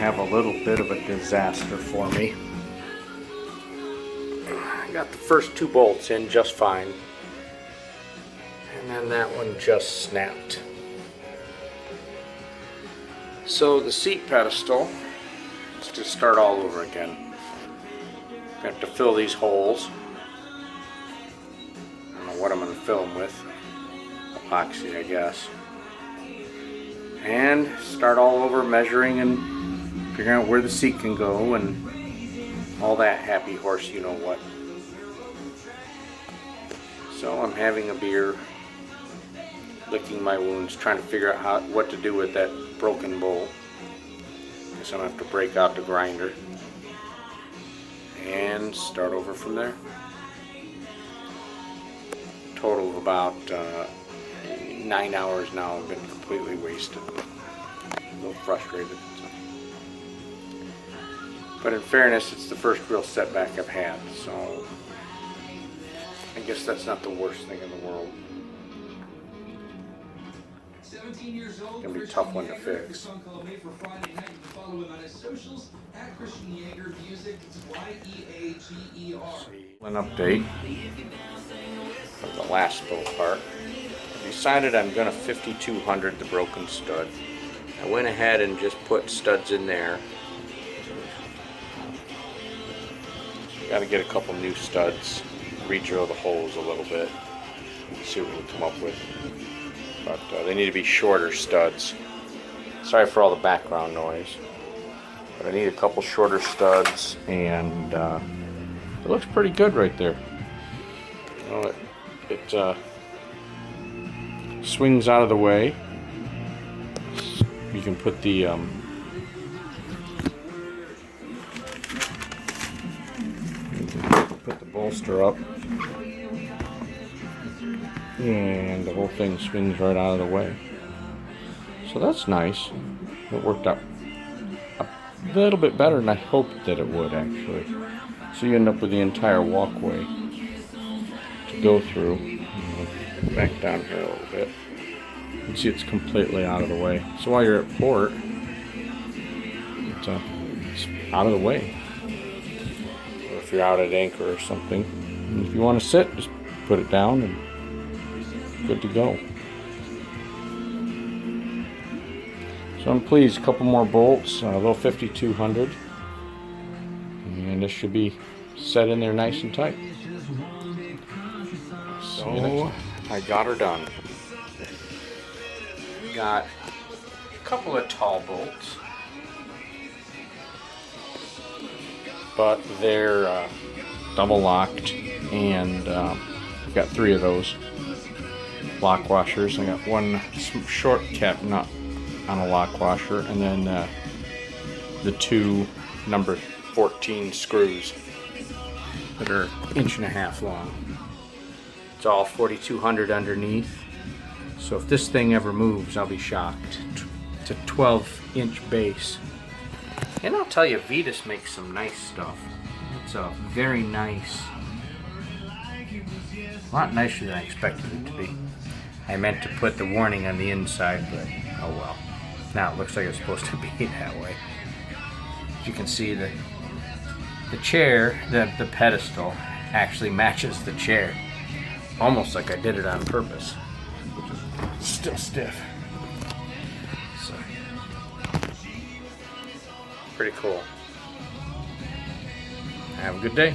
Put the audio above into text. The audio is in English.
have a little bit of a disaster for me. I got the first 2 bolts in just fine, and then that one just snapped. So the seat pedestal, let's just start all over again. I have to fill these holes. I don't know what I'm going to fill them with. Epoxy, I guess. And start all over measuring and figuring out where the seat can go and all that happy horse you know what. So I'm having a beer, licking my wounds, trying to figure out what to do with that broken bolt. Guess I'm going to have to break out the grinder and start over from there. Total of about 9 hours now have been completely wasted. A little frustrated. But in fairness, it's the first real setback I've had, so I guess that's not the worst thing in the world. It's gonna be a tough one to fix. An update of the last bolt part. I decided I'm gonna 5200 the broken stud. I went ahead and just put studs in there. Got to get a couple new studs, re-drill the holes a little bit, see what we can come up with. But they need to be shorter studs. Sorry for all the background noise. But I need a couple shorter studs, and it looks pretty good right there. You know, it swings out of the way. You can put the bolster up, and the whole thing swings right out of the way. So that's nice. It worked out a little bit better than I hoped that it would, actually. So you end up with the entire walkway to go through. Back down here a little bit. You can see it's completely out of the way. So while you're at port, it's out of the way. Or if you're out at anchor or something, and if you want to sit, just put it down and good to go. So I'm pleased. A couple more bolts, a little 5200, and this should be set in there nice and tight. So I got her done. Got a couple of tall bolts, but they're double locked, and I've got 3 of those lock washers. I got one short cap nut on a lock washer, and then the 2 number 14 screws that are 1.5 inches long. It's all 4200 underneath. So if this thing ever moves, I'll be shocked. It's a 12-inch base. And I'll tell you, Vetus makes some nice stuff. It's a very nice, a lot nicer than I expected it to be. I meant to put the warning on the inside, but oh well. Now it looks like it's supposed to be that way. As you can see, the chair, the pedestal, actually matches the chair. Almost like I did it on purpose. Still stiff. So, pretty cool. Have a good day.